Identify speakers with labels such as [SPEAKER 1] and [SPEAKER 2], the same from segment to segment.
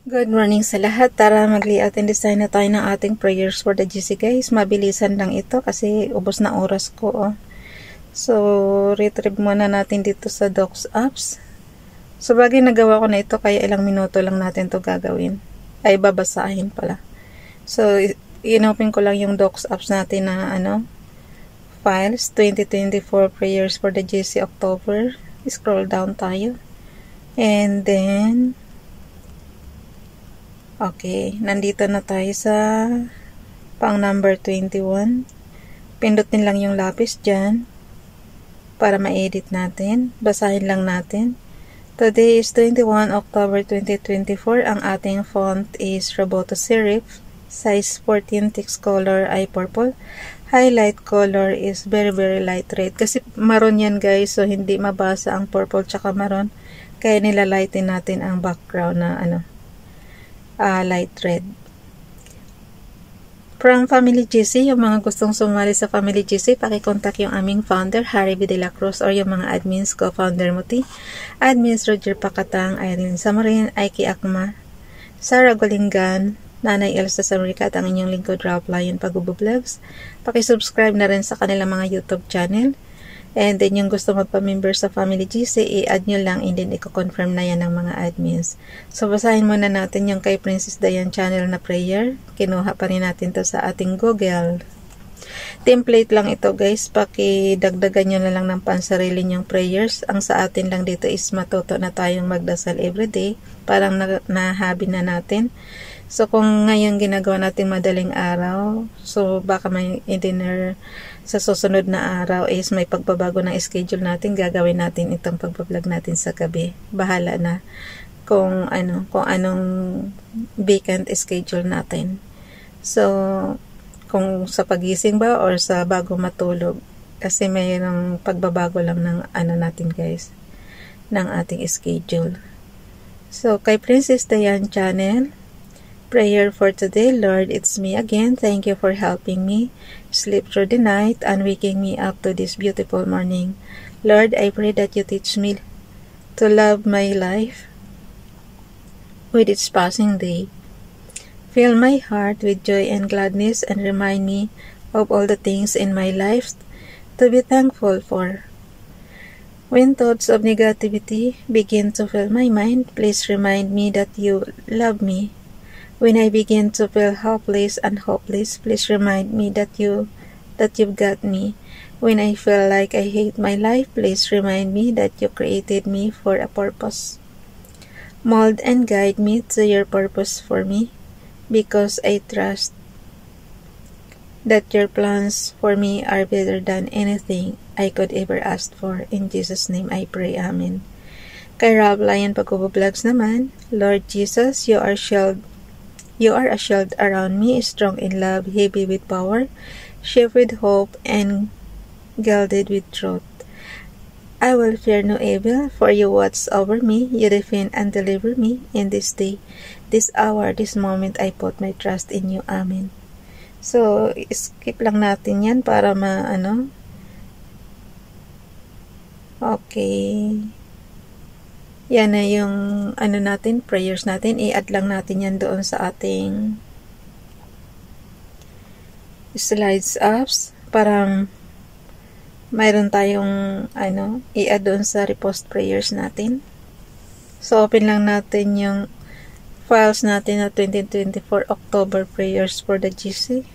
[SPEAKER 1] Good morning sa lahat. Tara mag-layout and design na tayo ng ating prayers for the GC guys. Mabilisan lang ito kasi ubos na oras ko. Oh. So, retrieve muna natin dito sa Docs apps. So, bagay nagawa ko na ito kaya ilang minuto lang natin to gagawin. Ay, babasahin pala. So, inopen ko lang yung Docs apps natin na files, 2024 prayers for the GC October. Scroll down tayo. And then, okay, nandito na tayo sa pang number 21. Pindutin lang yung lapis dyan para ma-edit natin. Basahin lang natin. Today is 21 October 2024. Ang ating font is Roboto Serif. Size 14, text color ay purple. Highlight color is very light red. Kasi maroon yan guys, so hindi mabasa ang purple tsaka maroon. Kaya nilalighten natin ang background na light red. From Family GC, yung mga gustong sumali sa Family GC, pakicontact yung aming founder, Harry B. De La Cruz, or yung mga admins, co-founder Muti, admins Roger Pacatang, Irene Samarin, Aiki Akma, Sarah Golingan, Nanay Elsa Samrica, at ang inyong lingkod Ralph Lion Pag-Vlogs. Pakisubscribe na rin sa kanilang mga YouTube channel. And then yung gusto magpa-member sa Family GC, i-add nyo lang and then i-confirm na yan ng mga admins. So, basahin muna natin yung kay Princess Diane channel na prayer. Kinuha pa rin natin to sa ating Google. Template lang ito guys. Pakidagdagan nyo na lang ng pansarili nyong prayers. Ang sa atin lang dito is matuto na tayong magdasal everyday. Parang nahabi na natin. So, kung ngayon ginagawa natin madaling araw, so baka may dinner sa susunod na araw is may pagbabago ng schedule natin, gagawin natin itong pagbablog natin sa gabi. Bahala na kung anong vacant schedule natin. So, kung sa pagising ba or sa bago matulog, kasi mayroong pagbabago lang ng natin guys, ng ating schedule. So, kay Princess Diane channel, prayer for today. Lord, it's me again. Thank you for helping me sleep through the night and waking me up to this beautiful morning. Lord, I pray that you teach me to love my life with its passing day. Fill my heart with joy and gladness and remind me of all the things in my life to be thankful for. When thoughts of negativity begin to fill my mind, please remind me that you love me. When I begin to feel helpless and hopeless, please remind me that you've got me. When I feel like I hate my life, please remind me that you created me for a purpose. Mold and guide me to your purpose for me, because I trust that your plans for me are better than anything I could ever ask for. In Jesus' name I pray. Amen. Kay Ralph Lion Pag-Vlogs naman, Lord Jesus, you are a shield around me, strong in love, heavy with power, shaped with hope, and gilded with truth. I will fear no evil, for you watch over me, you defend and deliver me in this day, this hour, this moment. I put my trust in you. Amen. So, skip lang natin yan para okay. Yan na yung natin, prayers natin. I-add lang natin yan doon sa ating slides apps. Parang mayroon tayong i-add doon sa repost prayers natin. So, open lang natin yung files natin na 2024 October prayers for the GC.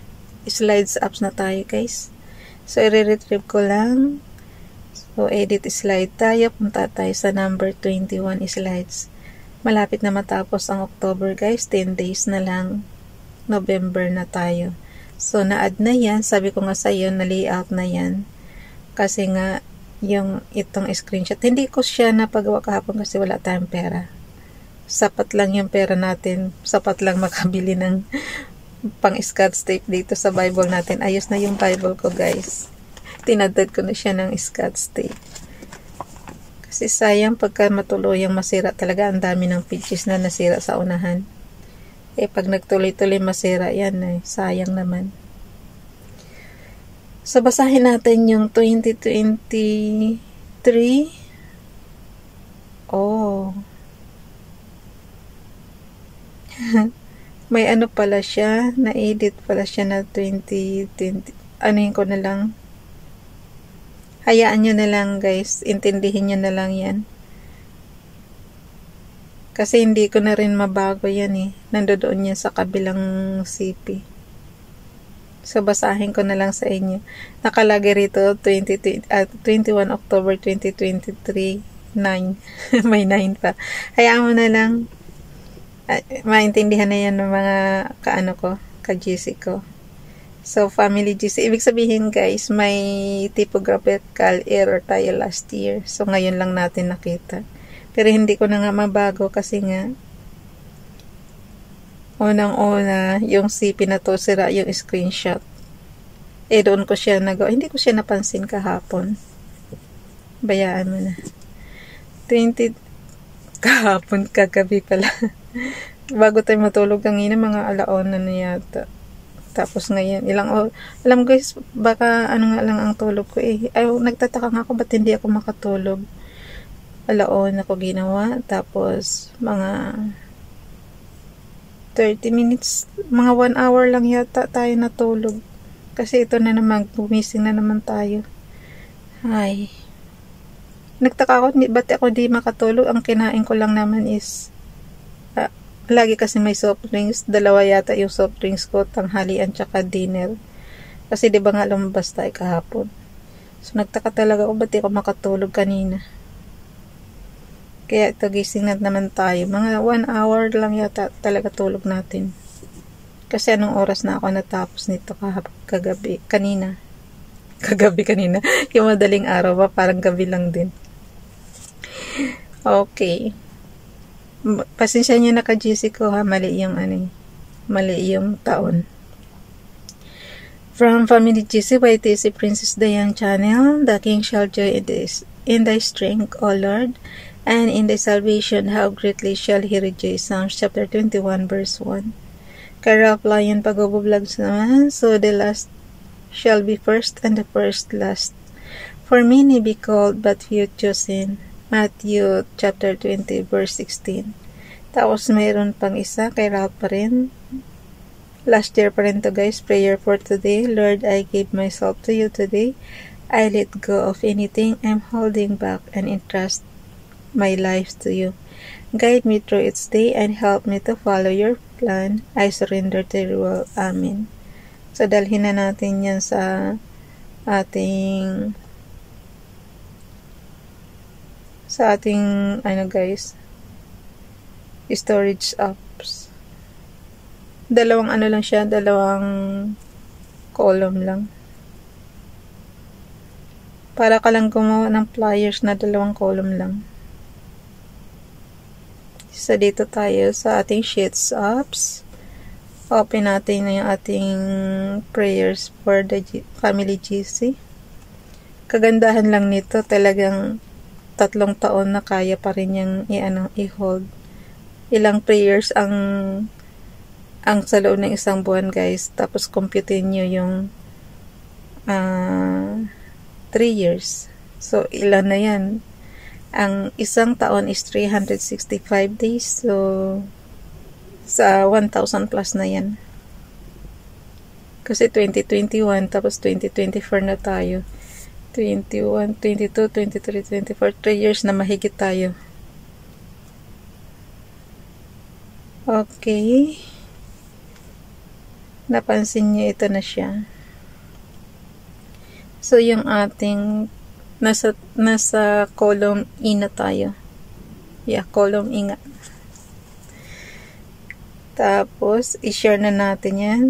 [SPEAKER 1] Slides apps na tayo guys. So, i-retrieve ko lang. So, edit slide tayo. Punta tayo sa number 21 slides. Malapit na matapos ang October guys. 10 days na lang. November na tayo. So, na-add na yan. Sabi ko nga sa iyo, na-layout na yan. Kasi nga, yung itong screenshot. Hindi ko siya napagawa kahapon kasi wala tayong pera. Sapat lang yung pera natin. Sapat lang makabili ng pang-scotch tape dito sa Bible natin. Ayos na yung Bible ko guys. Tinadad ko na siya ng scotch tape. Kasi sayang pagka matuluyang masira talaga. Ang dami ng pages na nasira sa unahan. Pag nagtuloy-tuloy masira yan sayang naman. So, basahin natin yung 2023. Oh. May ano pala siya, na-edit pala siya na 2020. Anuhin ko na lang. Hayaan nyo na lang guys, intindihin nyo na lang yan. Kasi hindi ko na rin mabago yan eh. Nandoon yan sa kabilang CP. So, basahin ko na lang sa inyo. Nakalagay rito, 21 October 2023, 9. May 9 pa. Hayaan mo na lang. Maintindihan na yan ng mga kaano ko, ka-GC ko. So, family GC. Ibig sabihin guys, may typographical error tayo last year. So, ngayon lang natin nakita. Pero hindi ko na nga mabago kasi nga, unang-una, yung CP na to, sira yung screenshot. Doon ko siya nagawa. Hindi ko siya napansin kahapon. Bayaan mo na. 20, kahapon, kagabi pala. Bago tayo matulog kanina, mga alauna na yata. Tapos ngayon, alam guys, baka ano nga lang ang tulog ko eh. Ay, nagtataka nga ako, ba't hindi ako makatulog? Alauna ko ginawa. Tapos, mga 30 minutes, mga 1 hour lang yata tayo natulog. Kasi ito na naman, gumising na naman tayo. Ay. Nagtaka ako, ba't ako di makatulog? Ang kinain ko lang naman is, lagi kasi may soft drinks. 2 yata yung soft drinks ko, tanghalian tsaka dinner. Kasi di ba nga lumabas tayo kahapon. So nagtaka talaga ako, ba't di ako makatulog kanina? Kaya ito, gising na naman tayo. Mga 1 hour lang yata talaga tulog natin. Kasi anong oras na ako natapos nito kagabi, kanina. Kagabi kanina. Yung madaling araw ba, parang gabi lang din. Okay. Pasensya nyo na ka-GC ko ha, mali yung taon. From Family GC, YTC Princess Diane Channel, the King shall joy in thy strength, O Lord, and in thy salvation, how greatly shall he rejoice. Psalms chapter 21, verse 1. Karap Lion pag-vlogs naman, so the last shall be first, and the first last. For many be called, but few chosen. Matthew chapter 20, verse 16. Tapos mayroon pang isa, kay Ralph pa rin. Last year pa rin to guys. Prayer for today. Lord, I give myself to you today. I let go of anything I'm holding back and entrust my life to you. Guide me through its day and help me to follow your plan. I surrender to your will. Amen. So, dalhin na natin yan sa ating guys, storage apps. Dalawang lang siya, dalawang column lang. Para ka lang gumawa ng flyers na dalawang column lang. So, dito tayo sa ating sheets apps. Open natin na yung ating prayers for the Family GC. Kagandahan lang nito, talagang 3 taon na kaya pa rin yung i-hold. Ilang prayers ang sa loob ng 1 buwan guys. Tapos computein nyo yung 3 years. So, ilan na yan? Ang 1 taon is 365 days. So, sa 1,000 plus na yan. Kasi 2021, tapos 2024 na tayo. 21, 22, 23, 24, 3 years na mahigit tayo. Okay. Napansin niyo, ito na siya. So, yung ating nasa column E na tayo. Yeah, column E nga. Tapos, i-share na natin yan.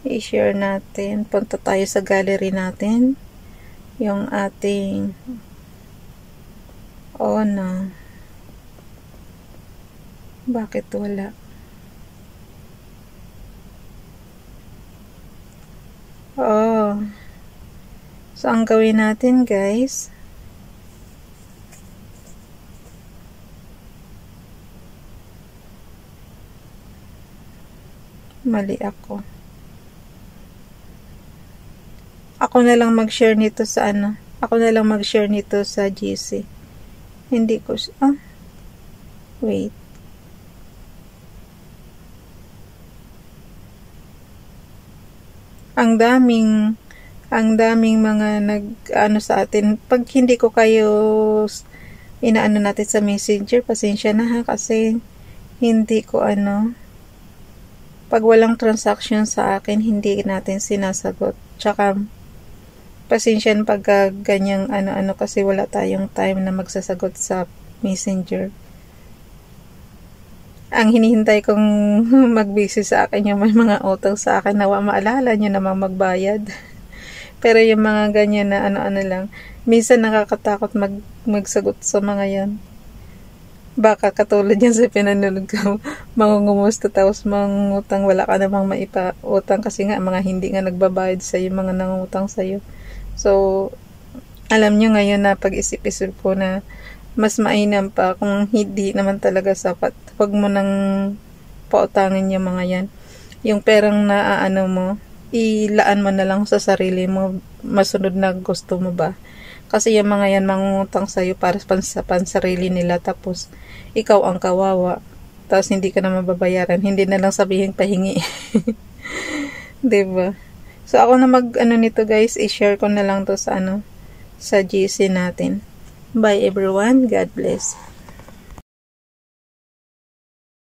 [SPEAKER 1] I-share natin. Punta tayo sa gallery natin. Yung ating no. Bakit wala? So, ang gawin natin guys, mali ako. Ako na lang mag-share nito sa Ako na lang mag-share nito sa GC. Hindi ko wait. ang daming mga nag-ano sa atin. Pag hindi ko kayo inaano natin sa messenger, pasensya na ha, kasi hindi ko pag walang transaction sa akin, hindi natin sinasagot. Tsaka, pasensya na pag ganyang kasi wala tayong time na magsasagot sa messenger. Ang hinihintay kong mag-busy sa akin yung may mga utang sa akin na maalala nyo namang magbayad. Pero yung mga ganyan na lang, minsan nakakatakot magsagot sa mga yan. Baka katulad yan sa pinanood ko, mangungumusta tapos mangungutang, wala ka namang maipa-utang kasi nga mga hindi nga nagbabayad sa'yo, mga nangungutang sa'yo. So, alam nyo ngayon na pag-isip-isip ko na mas mainam pa kung hindi naman talaga sapat. Huwag mo nang pautangin yung mga yan. Yung perang naaano mo, ilaan mo na lang sa sarili mo, masunod na gusto mo ba. Kasi yung mga yan mangungutang sa'yo para sa pansarili nila, tapos ikaw ang kawawa. Tapos hindi ka na mababayaran. Hindi na lang sabihin pahingi. Diba? So ako na nito guys, i-share ko na lang to sa sa GC natin. Bye everyone. God bless.